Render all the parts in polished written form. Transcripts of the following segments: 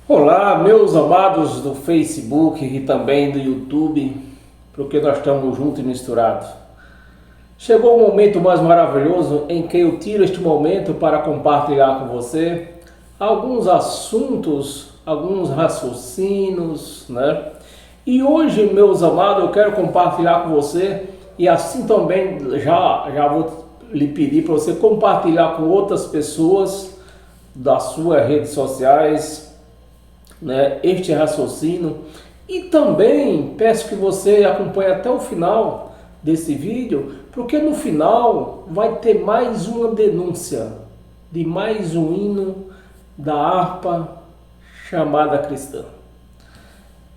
Olá, meus amados do Facebook e também do YouTube, porque nós estamos juntos e misturados. Chegou o momento mais maravilhoso em que eu tiro este momento para compartilhar com você alguns assuntos, alguns raciocínios, né? E hoje, meus amados, eu quero compartilhar com você e assim também já vou lhe pedir para você compartilhar com outras pessoas das suas redes sociais, né, este raciocínio, e também peço que você acompanhe até o final desse vídeo, porque no final vai ter mais uma denúncia de mais um hino da harpa chamada cristã.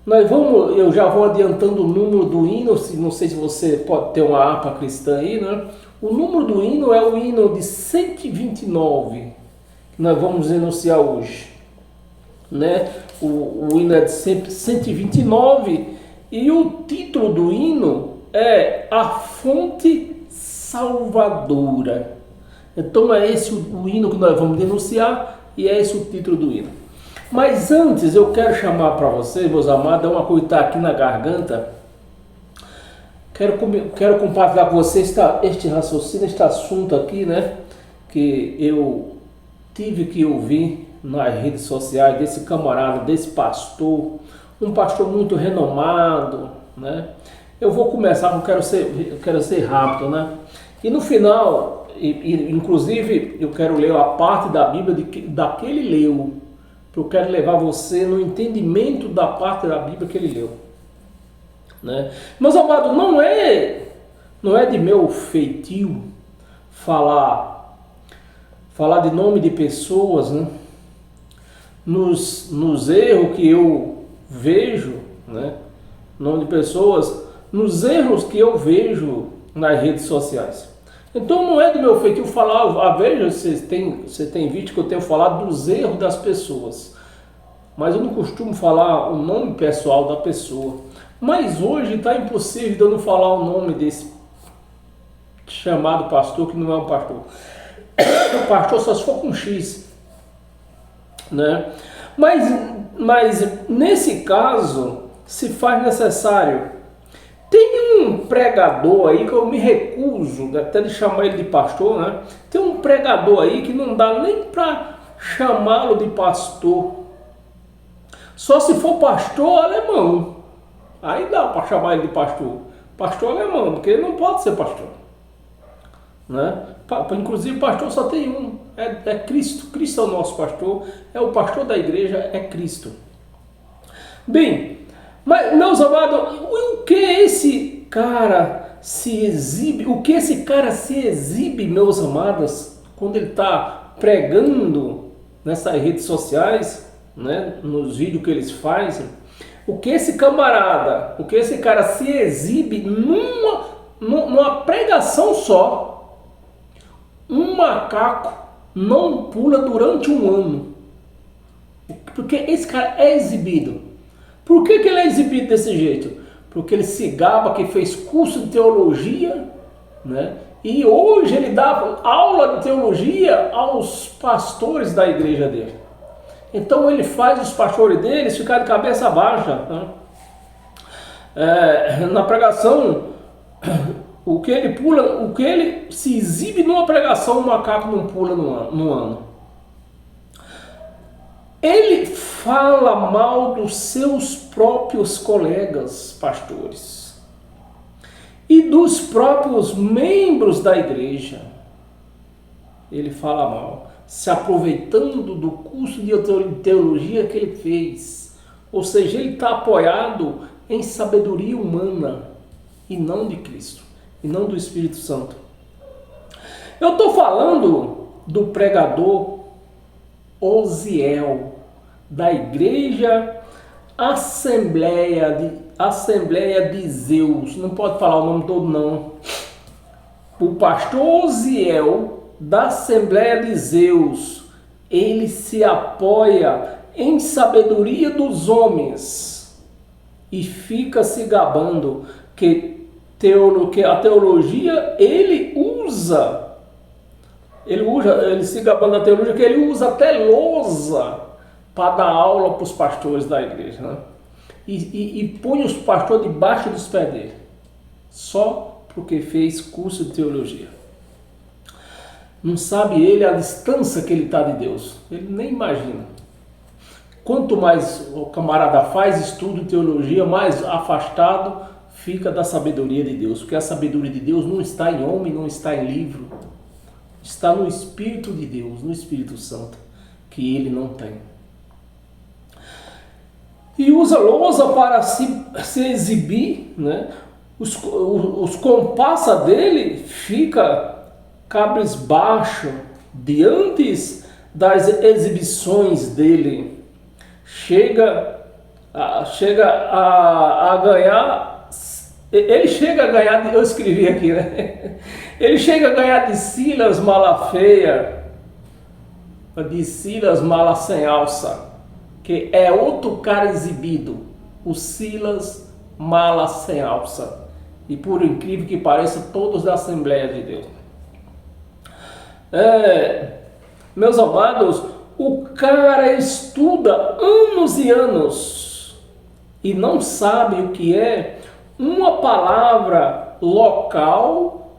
Eu já vou adiantando o número do hino, não sei se você pode ter uma harpa cristã aí, né? O número do hino é o hino de 129, que nós vamos denunciar hoje, né? O hino é de 129 e o título do hino é A Fonte Salvadora. Então é esse o hino que nós vamos denunciar e é esse o título do hino. Mas antes eu quero chamar para vocês, meus amados, é uma coisa que está aqui na garganta. Quero compartilhar com vocês este raciocínio, este assunto aqui, né? Que eu tive que ouvir nas redes sociais desse camarada, desse pastor, um pastor muito renomado, né? Eu vou começar, eu quero ser rápido, né? E no final, inclusive, eu quero ler a parte da Bíblia daquele leu, porque eu quero levar você no entendimento da parte da Bíblia que ele leu, né? Meus amados, não é de meu feitio falar de nome de pessoas, né? Nos erros que eu vejo, né? Nome de pessoas, nos erros que eu vejo nas redes sociais. Então não é do meu feitio falar, veja, você tem visto que eu tenho falado dos erros das pessoas, mas eu não costumo falar o nome pessoal da pessoa. Mas hoje está impossível de eu não falar o nome desse chamado pastor, que não é um pastor. O pastor só se for com X, né? Mas nesse caso se faz necessário. Tem um pregador aí que eu me recuso até de chamar ele de pastor, né? Tem um pregador aí que não dá nem para chamá-lo de pastor, só se for pastor alemão. Aí dá para chamar ele de pastor alemão, porque ele não pode ser pastor, né? Inclusive pastor só tem um, é Cristo. Cristo é o nosso pastor, é o pastor da igreja, é Cristo. Bem, mas meus amados, o que esse cara se exibe, meus amados, quando ele está pregando nessas redes sociais, né, nos vídeos que eles fazem, o que esse cara se exibe numa pregação só. Um macaco não pula durante um ano, porque esse cara é exibido. Por que ele é exibido desse jeito? Porque ele se gaba que fez curso de teologia, né? E hoje ele dá aula de teologia aos pastores da igreja dele. Então ele faz os pastores deles ficar de cabeça baixa, né? Na pregação, o que ele se exibe numa pregação, o macaco não pula no ano. Ele fala mal dos seus próprios colegas pastores e dos próprios membros da igreja. Ele fala mal, se aproveitando do curso de teologia que ele fez. Ou seja, ele está apoiado em sabedoria humana e não de Cristo, e não do Espírito Santo. Eu estou falando do pregador Osiel, da igreja Assembleia de Zeus. Não pode falar o nome todo não. O pastor Osiel, da Assembleia de Zeus, ele se apoia em sabedoria dos homens e fica se gabando que a teologia ele se gabando da teologia, que ele usa até lousa para dar aula para os pastores da igreja, né? E põe os pastores debaixo dos pés dele, só porque fez curso de teologia. Não sabe ele a distância que ele está de Deus, ele nem imagina. Quanto mais o camarada faz estudo de teologia, mais afastado fica da sabedoria de Deus, porque a sabedoria de Deus não está em homem, não está em livro, está no Espírito de Deus, no Espírito Santo, que ele não tem. E usa lousa para se exibir, né? Os comparsas dele fica cabisbaixo diante das exibições dele. Chega a ganhar, ele chega a ganhar, eu escrevi aqui, né? Ele chega a ganhar de Silas mala feia, de Silas mala sem alça, que é outro cara exibido, o Silas mala sem alça, e por incrível que pareça, todos da Assembleia de Deus. Meus amados, o cara estuda anos e anos e não sabe o que é uma palavra local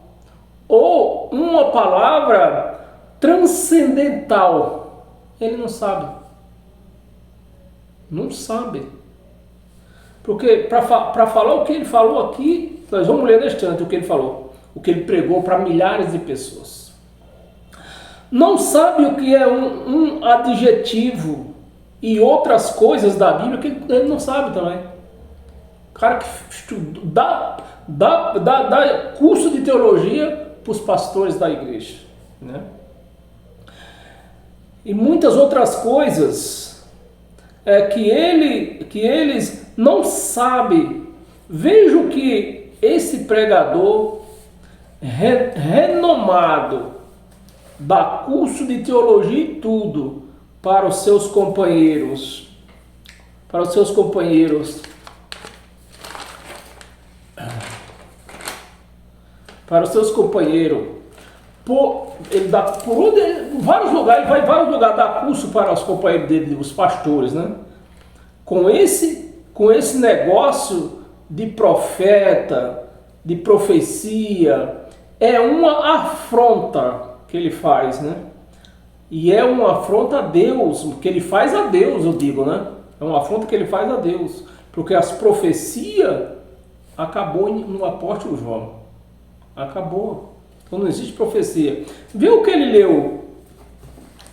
ou uma palavra transcendental. Ele não sabe. Não sabe. Porque para falar o que ele falou aqui, nós vamos ler neste instante o que ele falou, o que ele pregou para milhares de pessoas. Não sabe o que é um adjetivo e outras coisas da Bíblia que ele não sabe também. O cara que dá curso de teologia para os pastores da igreja, né? E muitas outras coisas que eles não sabem. Vejo que esse pregador renomado dá curso de teologia e tudo para os seus companheiros. Para os seus companheiros. Para os seus companheiros. Ele dá por vários lugares, ele vai em vários lugares dar curso para os companheiros dele, os pastores, né? Com esse negócio de profeta, de profecia, é uma afronta que ele faz, né? E é uma afronta a Deus, que ele faz a Deus, eu digo, né? É uma afronta que ele faz a Deus, porque as profecias acabou no apóstolo João. Acabou. Então não existe profecia. Vê o que ele leu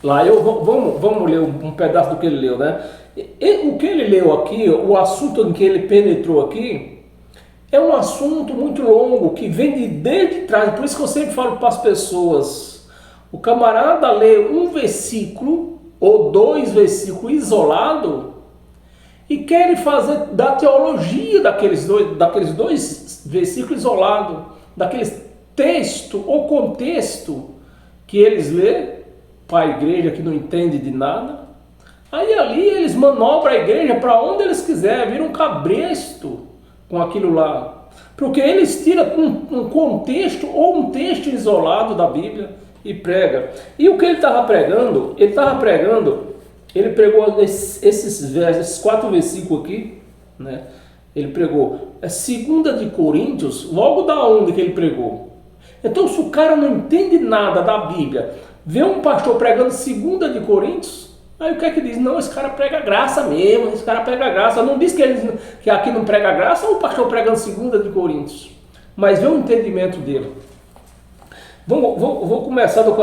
lá. Vamos ler um pedaço do que ele leu, né? O que ele leu aqui, o assunto em que ele penetrou aqui, é um assunto muito longo, que vem desde trás. Por isso que eu sempre falo para as pessoas, o camarada lê um versículo ou dois versículos isolados e quer fazer da teologia daqueles dois versículos isolados, daqueles texto ou contexto que eles lê para a igreja que não entende de nada. Aí ali eles manobram a igreja para onde eles quiserem, viram um cabresto com aquilo lá, porque eles tiram um contexto ou um texto isolado da Bíblia e prega. E o que ele estava pregando? Ele pregou esses 4 versículos aqui, né? Ele pregou 2 de Coríntios, logo da onde que ele pregou. Então, se o cara não entende nada da Bíblia, vê um pastor pregando 2 de Coríntios, aí o que é que diz? Não, esse cara prega graça mesmo, esse cara prega graça. Não diz que aqui não prega graça, ou o pastor pregando 2 de Coríntios. Mas vê o entendimento dele. Vou começar do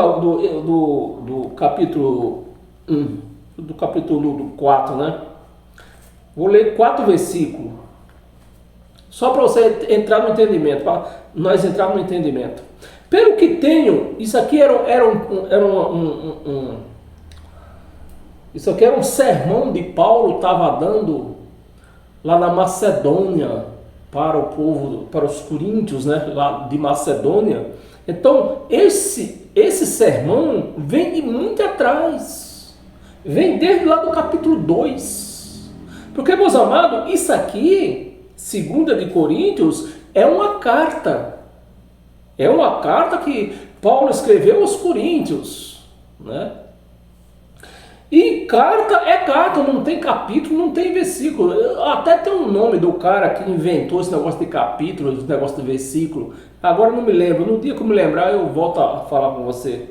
capítulo 1, do capítulo 4, né? Vou ler 4 versículos. Só para você entrar no entendimento, para nós entrarmos no entendimento. Pelo que tenho, isso aqui isso aqui era um sermão de Paulo, estava dando lá na Macedônia para o povo, para os coríntios, né, lá de Macedônia. Então, esse sermão vem de muito atrás, vem desde lá do capítulo 2. Porque, meus amados, isso aqui, 2 de Coríntios, é uma carta. É uma carta que Paulo escreveu aos coríntios, né? E carta é carta, não tem capítulo, não tem versículo. Até tem um nome do cara que inventou esse negócio de capítulo, esse negócio de versículo. Agora não me lembro. No dia que eu me lembrar, eu volto a falar com você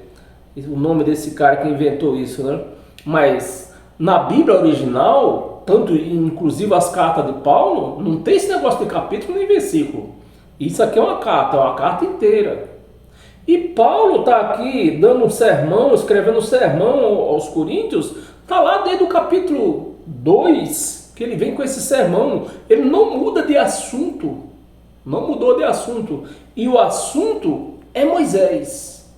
o nome desse cara que inventou isso, né? Mas na Bíblia original, tanto inclusive as cartas de Paulo, não tem esse negócio de capítulo nem versículo. Isso aqui é uma carta inteira. E Paulo está aqui dando um sermão, escrevendo um sermão aos Coríntios, está lá desde o capítulo 2, que ele vem com esse sermão. Ele não muda de assunto, não mudou de assunto. E o assunto é Moisés.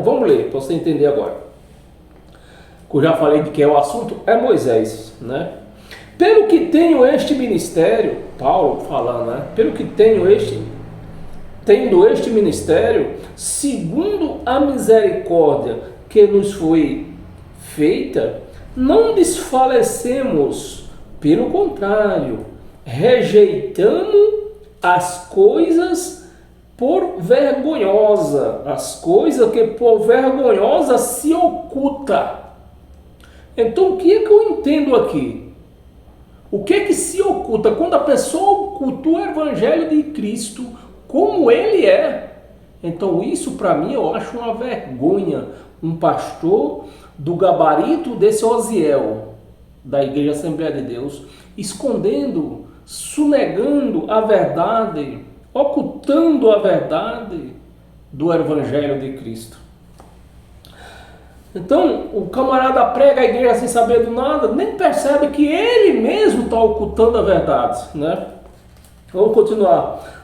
Vamos ler, para você entender agora. Eu já falei de que é o assunto, é Moisés, né? Pelo que tenho este ministério, Paulo falando, né? Pelo que tendo este ministério, segundo a misericórdia que nos foi feita, não desfalecemos, pelo contrário, rejeitamos as coisas por vergonhosa, as coisas que por vergonhosa se oculta. Então o que é que eu entendo aqui? O que é que se oculta? Quando a pessoa oculta o evangelho de Cristo como ele é, então isso para mim eu acho uma vergonha. Um pastor do gabarito desse Osiel, da Igreja Assembleia de Deus, escondendo, sonegando a verdade, ocultando a verdade do evangelho de Cristo. Então, o camarada prega a igreja sem saber do nada, nem percebe que ele mesmo está ocultando a verdade, né? Vamos continuar.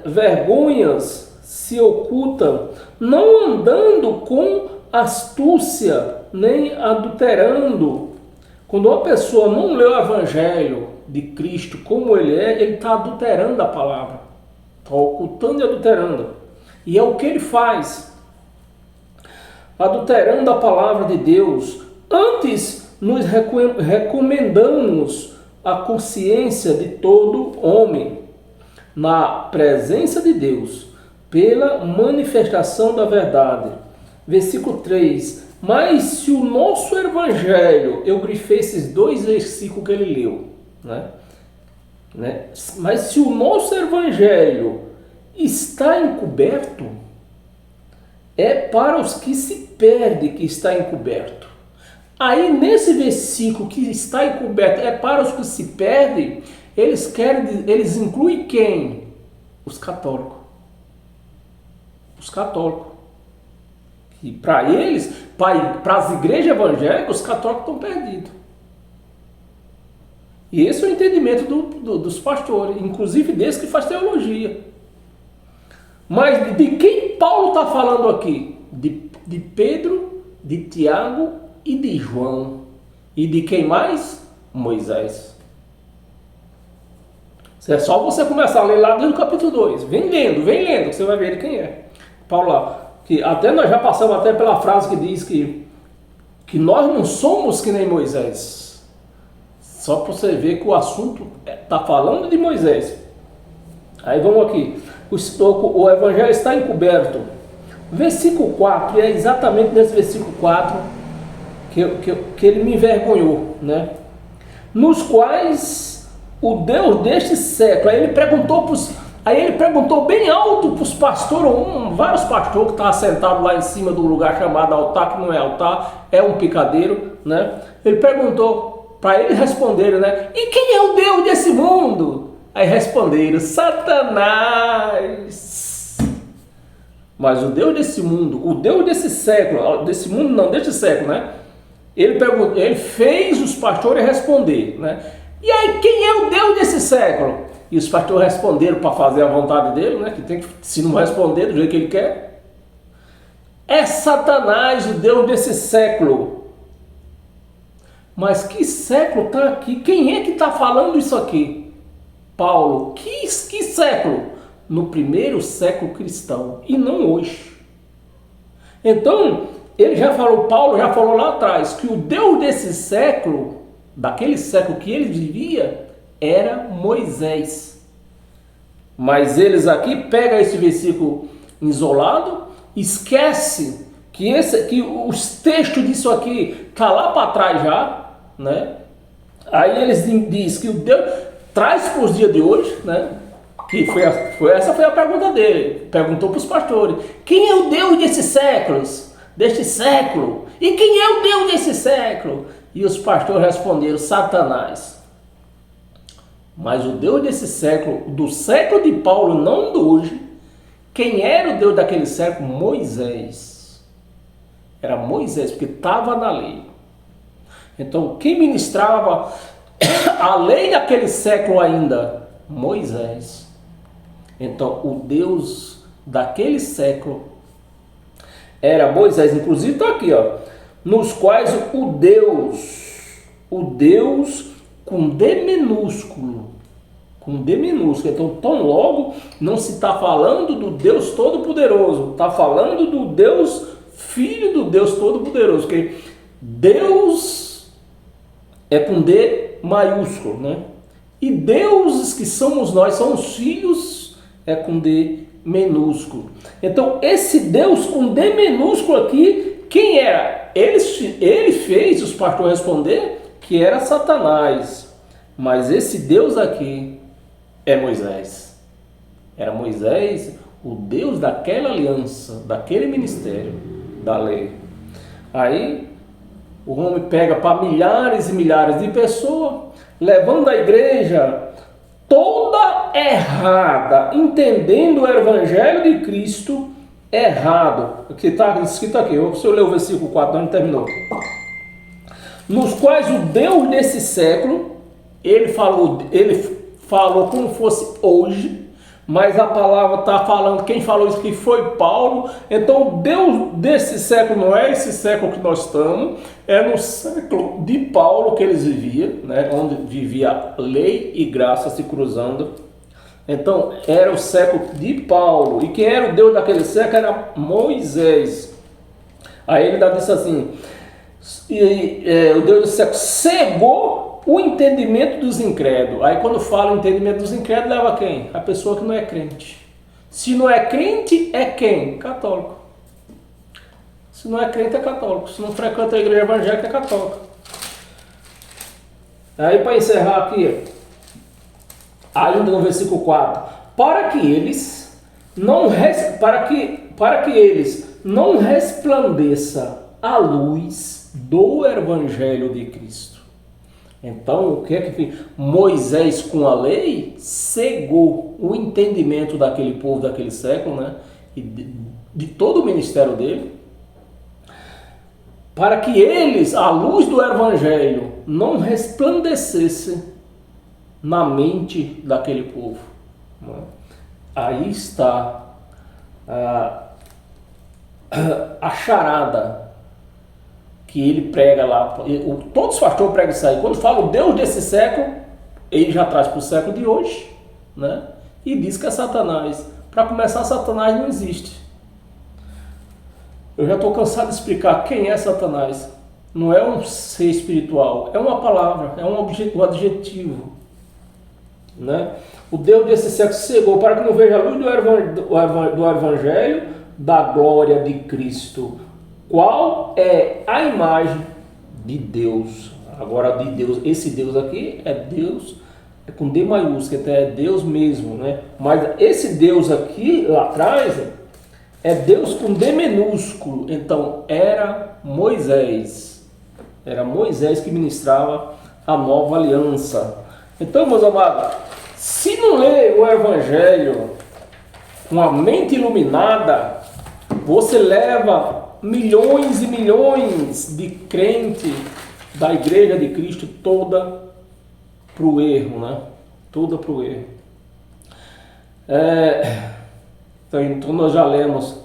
Vergonhas se ocultam, não andando com astúcia, nem adulterando. Quando uma pessoa não lê o evangelho de Cristo como ele está adulterando a palavra, está ocultando e adulterando. E é o que ele faz. Adulterando a palavra de Deus. Antes nos recomendamos a consciência de todo homem na presença de Deus pela manifestação da verdade. Versículo 3. Mas se o nosso evangelho, eu grifei esses dois versículos que ele leu, né? Mas se o nosso evangelho está encoberto, é para os que se perdem que está encoberto. Aí nesse versículo que está encoberto é para os que se perdem, eles incluem quem? Os católicos. Os católicos. E para eles, para as igrejas evangélicas, os católicos estão perdidos. E esse é o entendimento dos pastores, inclusive desse que faz teologia. Mas de quem Paulo está falando aqui? De Pedro, de Tiago e de João. E de quem mais? Moisés. É só você começar a ler lá desde o capítulo 2. Vem lendo, que você vai ver quem é. Paulo lá. Que até nós já passamos até pela frase que diz que nós não somos que nem Moisés. Só para você ver que o assunto está falando de Moisés. Aí vamos aqui. O evangelho está encoberto. Versículo 4, e é exatamente nesse versículo 4 que ele me envergonhou, né? Nos quais o Deus deste século, aí ele perguntou bem alto para os pastores, vários pastores que estavam sentados lá em cima do lugar chamado altar, que não é altar, é um picadeiro, né? Ele perguntou para eles responderem, né? E quem é o Deus desse mundo? Aí responderam, Satanás. Mas o Deus desse mundo, o Deus desse século, desse mundo não, deste século, né? Ele fez os pastores responder, né? E aí, quem é o Deus desse século? E os pastores responderam para fazer a vontade dele, né? Que tem que, se não responder do jeito que ele quer, é Satanás, o Deus desse século. Mas que século está aqui? Quem é que está falando isso aqui? Paulo. Que século? No primeiro século cristão e não hoje. Então, Paulo já falou lá atrás que o Deus desse século, daquele século que ele vivia, era Moisés. Mas eles aqui pegam esse versículo isolado, esquece que os textos disso aqui tá lá para trás já, né? Aí eles dizem que o Deus traz para os dias de hoje, né? Que essa foi a pergunta dele. Perguntou para os pastores: quem é o Deus desses séculos? Deste século? E quem é o Deus desse século? E os pastores responderam: Satanás. Mas o Deus desse século, do século de Paulo, não do hoje, quem era o Deus daquele século? Moisés. Era Moisés, porque estava na lei. Então, quem ministrava a lei daquele século ainda? Moisés. Então, o Deus daquele século era Moisés. Inclusive está aqui, ó, nos quais o Deus com D minúsculo, então tão logo não se está falando do Deus Todo-Poderoso, está falando do Deus, Filho do Deus Todo-Poderoso, porque Deus é com D maiúsculo, né? E deuses que somos nós, são os filhos, é com D minúsculo. Então esse Deus com D minúsculo aqui, quem era? Ele fez os pastores responder que era Satanás, mas esse Deus aqui é Moisés. Era Moisés, o Deus daquela aliança, daquele ministério, da lei. Aí o homem pega para milhares e milhares de pessoas, levando a igreja toda errada, entendendo o evangelho de Cristo errado. Aqui está escrito aqui, se eu ler o versículo 4, não terminou. Nos quais o Deus desse século, ele falou como fosse hoje, mas a palavra está falando, quem falou isso aqui foi Paulo. Então o Deus desse século não é esse século que nós estamos, é no século de Paulo que eles viviam, né, onde vivia lei e graça se cruzando. Então era o século de Paulo, e quem era o Deus daquele século era Moisés. Aí ele disse assim, o Deus do século cegou o entendimento dos incrédulos. Aí quando fala o entendimento dos incrédulos, leva a quem? A pessoa que não é crente. Se não é crente, é quem? Católico. Se não é crente, é católico. Se não frequenta a igreja evangélica, é católico. Aí para encerrar aqui, ainda no versículo 4, para que eles não resplandeça a luz do evangelho de Cristo. Então, o que é que fez? Moisés, com a lei, cegou o entendimento daquele povo daquele século, né? E de todo o ministério dele, para que eles, a luz do evangelho, não resplandecesse na mente daquele povo, né? Aí está a charada que ele prega lá. Todos os pastores pregam isso aí. Quando fala o Deus desse século, ele já traz para o século de hoje, né? E diz que é Satanás. Para começar, Satanás não existe. Eu já estou cansado de explicar quem é Satanás. Não é um ser espiritual, é uma palavra, é um adjetivo, né? O Deus desse século cegou para que não veja a luz do evangelho da glória de Cristo, qual é a imagem de Deus. Agora, de Deus, esse Deus aqui é Deus, é com D maiúsculo, até é Deus mesmo, né? Mas esse Deus aqui, lá atrás, é Deus com D minúsculo. Então, era Moisés que ministrava a nova aliança. Então, meus amados, se não ler o evangelho com a mente iluminada, você leva milhões e milhões de crentes da igreja de Cristo toda para o erro, né? Toda para o erro. Então nós já lemos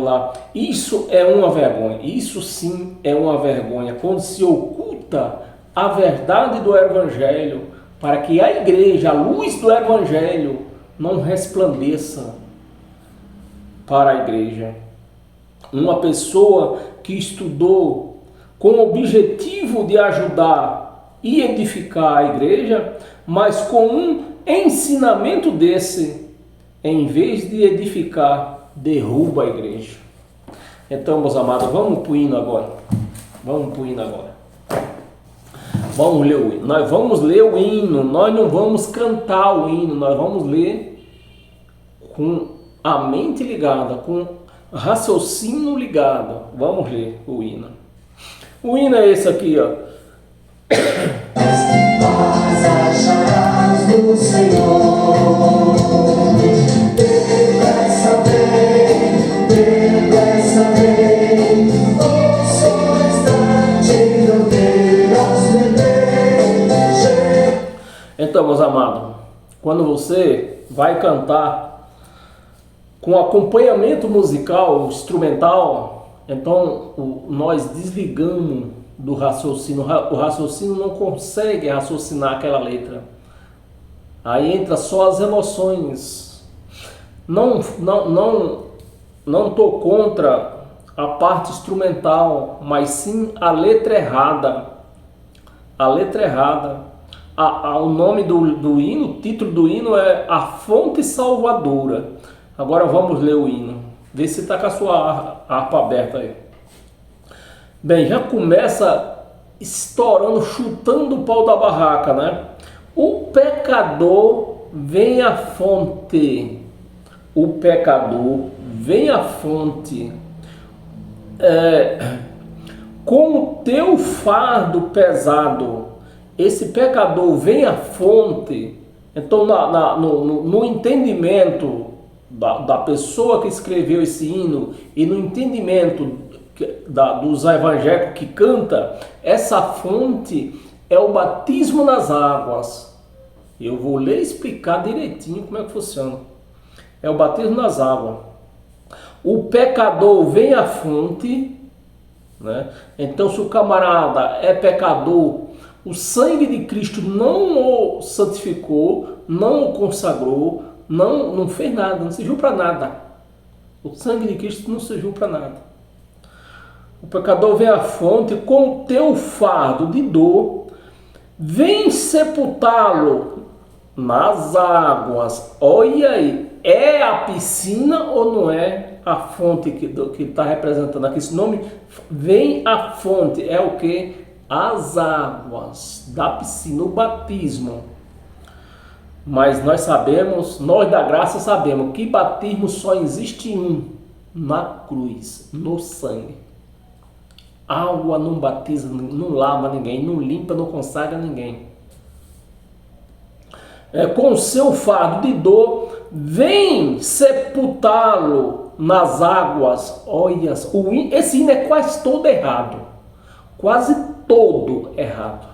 lá. Isso é uma vergonha. Isso sim é uma vergonha. Quando se oculta a verdade do evangelho para que a igreja, a luz do evangelho, não resplandeça para a igreja. Uma pessoa que estudou com o objetivo de ajudar e edificar a igreja, mas com um ensinamento desse, em vez de edificar, derruba a igreja. Então, meus amados, vamos para o hino agora. Vamos para o hino agora. Vamos ler o hino. Nós vamos ler o hino. Nós não vamos cantar o hino. Nós vamos ler com a mente ligada, com raciocínio ligado. Vamos ler o hino. O hino é esse aqui, ó. Nós acharás do Senhor. Depressa vem, o sol está tirando as. Então, meus amados, quando você vai cantar com acompanhamento musical, instrumental, então nós desligamos do raciocínio. O raciocínio não consegue raciocinar aquela letra. Aí entra só as emoções. Não estou contra a parte instrumental, mas sim a letra errada. A letra errada. O nome do hino, o título do hino é A Fonte Salvadora. Agora vamos ler o hino. Vê se está com a sua harpa aberta aí. Bem, já começa estourando, chutando o pau da barraca, né? O pecador vem à fonte. O pecador vem à fonte. Com o teu fardo pesado. Esse pecador vem à fonte. Então, no entendimento da pessoa que escreveu esse hino e no entendimento dos evangélicos que canta, essa fonte é o batismo nas águas. Eu vou ler e explicar direitinho como é que funciona. É o batismo nas águas. O pecador vem à fonte, né? Então, se o camarada é pecador, o sangue de Cristo não o santificou, não o consagrou, não fez nada, não serviu para nada. O sangue de Cristo não serviu para nada. O pecador vem à fonte com o teu fardo de dor, vem sepultá-lo nas águas. Olha aí, é a piscina ou não é a fonte que está representando aqui? Esse nome, vem à fonte, é o que? As águas da piscina, o batismo. Mas nós sabemos, nós da graça sabemos que batismo só existe um, na cruz, no sangue. Água não batiza, não lava ninguém, não limpa, não consagra ninguém. Com o seu fardo de dor, vem sepultá-lo nas águas. Olha, esse hino é quase todo errado. Quase todo errado,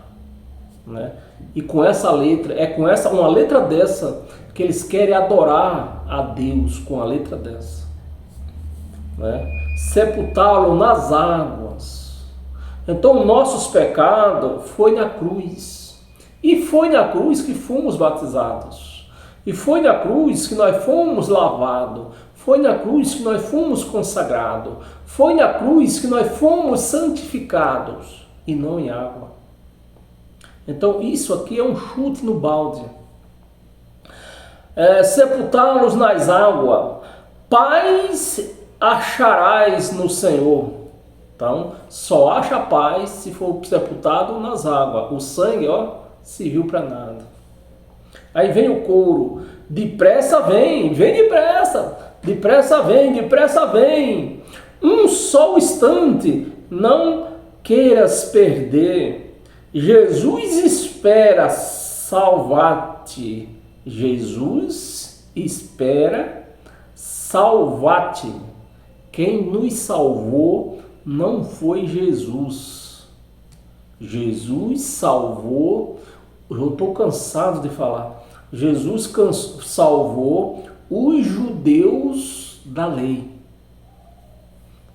né? E com essa letra, uma letra dessa que eles querem adorar a Deus, com a letra dessa, né? Sepultá-lo nas águas. Então nossos pecados foi na cruz, e foi na cruz que fomos batizados, e foi na cruz que nós fomos lavados, foi na cruz que nós fomos consagrados, foi na cruz que nós fomos santificados, e não em água. Então isso aqui é um chute no balde. Sepultá-los nas águas, paz acharás no Senhor. Então só acha paz se for sepultado nas águas. O sangue, serviu para nada. Aí vem o coro: depressa vem, vem depressa, depressa vem, depressa vem. Um só instante, não queiras perder. Jesus espera salvar-te. Jesus espera salvar-te. Quem nos salvou não foi Jesus. Jesus salvou, eu estou cansado de falar, Jesus salvou os judeus da lei.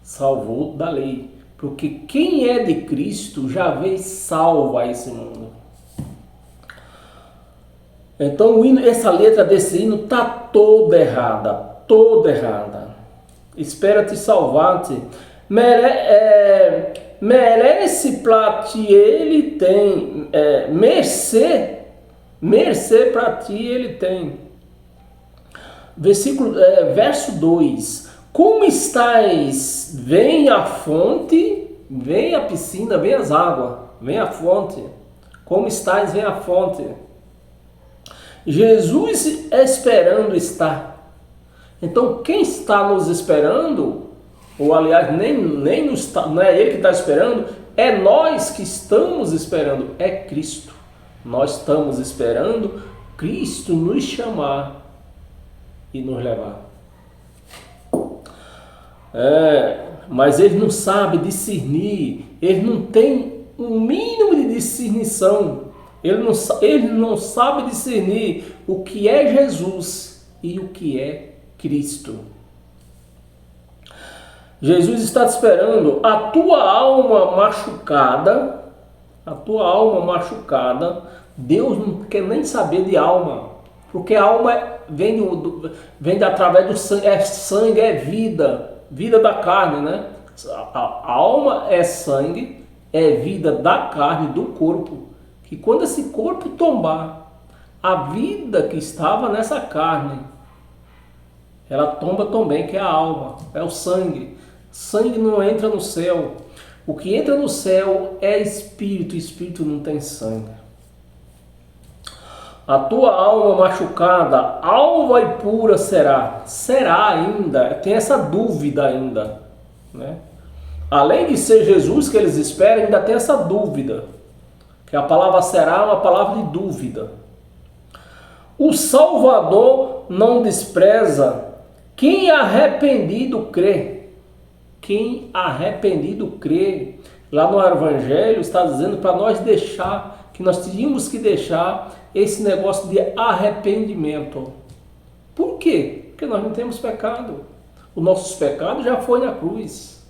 Salvou da lei. Porque quem é de Cristo já veio salvo a esse mundo. Então essa letra desse hino está toda errada. Toda errada. Espera-te salvar-te. Merece para ti ele tem. Mercê para ti ele tem. Verso 2. Como estais? Vem a fonte, vem a piscina, vem as águas, vem a fonte. Como estais? Vem a fonte. Jesus esperando está. Então, quem está nos esperando, ou aliás, não é Ele que está esperando, é nós que estamos esperando, é Cristo. Nós estamos esperando Cristo nos chamar e nos levar. Mas ele não sabe discernir, ele não tem um mínimo de discernição, ele não sabe discernir o que é Jesus e o que é Cristo. Jesus está te esperando. A tua alma machucada, Deus não quer nem saber de alma, porque a alma vem através do sangue, é vida da carne, né? A alma é sangue, é vida da carne, do corpo, que quando esse corpo tombar, a vida que estava nessa carne, ela tomba também, que é a alma, é o sangue. Sangue não entra no céu. O que entra no céu é espírito, espírito não tem sangue. A tua alma machucada, alva e pura será. Será ainda, tem essa dúvida ainda, né? Além de ser Jesus que eles esperam, ainda tem essa dúvida, que a palavra será é uma palavra de dúvida. O Salvador não despreza quem arrependido crê. Quem arrependido crê. Lá no Evangelho está dizendo para nós deixar, que nós teríamos que deixar esse negócio de arrependimento. Por quê? Porque nós não temos pecado. Os nossos pecados já foi na cruz.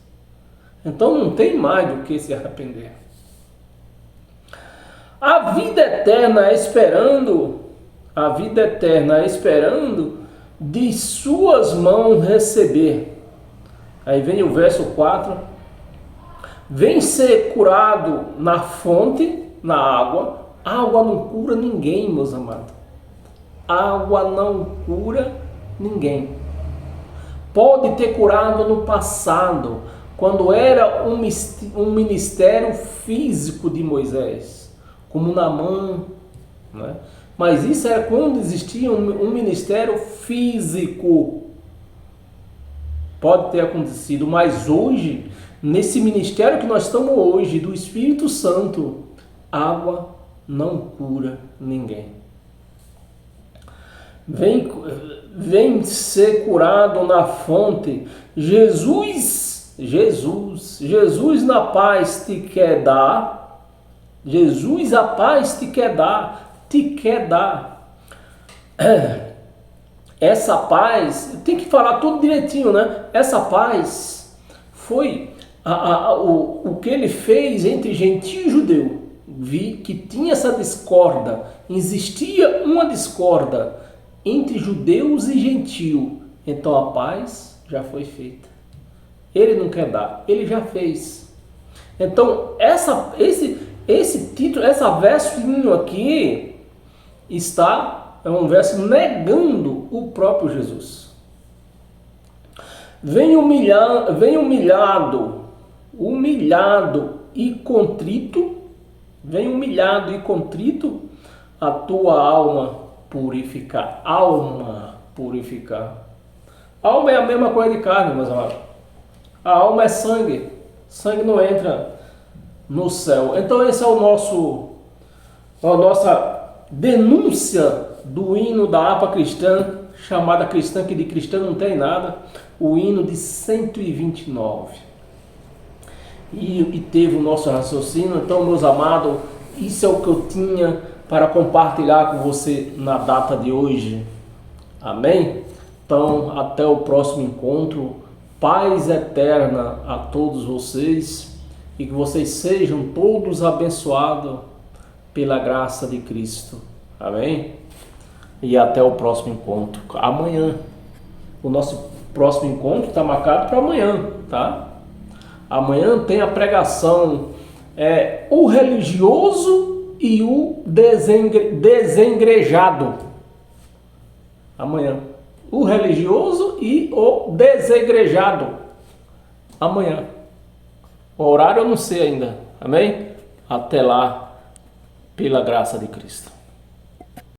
Então não tem mais do que se arrepender. A vida eterna esperando de suas mãos receber. Aí vem o verso 4. Vem ser curado na fonte, na água. Água não cura ninguém, meus amados. Água não cura ninguém. Pode ter curado no passado, quando era um ministério físico de Moisés, como Naamã, né? Mas isso era quando existia um ministério físico. Pode ter acontecido, mas hoje, nesse ministério que nós estamos hoje, do Espírito Santo, água não cura ninguém. Vem ser curado na fonte. Jesus na paz te quer dar. Jesus a paz te quer dar. Essa paz, tem que falar tudo direitinho, né? Essa paz foi o que ele fez entre gentio e judeu. Vi que tinha essa discórdia, existia uma discórdia entre judeus e gentio. Então a paz já foi feita. Ele não quer dar, ele já fez. Então esse título, essa versinho aqui é um verso negando o próprio Jesus. Vem humilhado e contrito. Vem humilhado e contrito a tua alma purificar. Alma purificar. Alma é a mesma coisa de carne, meus amados. A alma é sangue. Sangue não entra no céu. Então esse é a nossa denúncia do hino da harpa cristã, chamada cristã, que de cristã não tem nada, o hino de 129. E teve o nosso raciocínio. Então, meus amados, isso é o que eu tinha para compartilhar com você na data de hoje. Amém? Então, até o próximo encontro. Paz eterna a todos vocês e que vocês sejam todos abençoados pela graça de Cristo. Amém? E até o próximo encontro. Amanhã. O nosso próximo encontro está marcado para amanhã, tá? Amanhã tem a pregação, o religioso e o desengrejado. Amanhã. o religioso e o desegrejado. Amanhã. O horário eu não sei ainda. Amém? Até lá, pela graça de Cristo.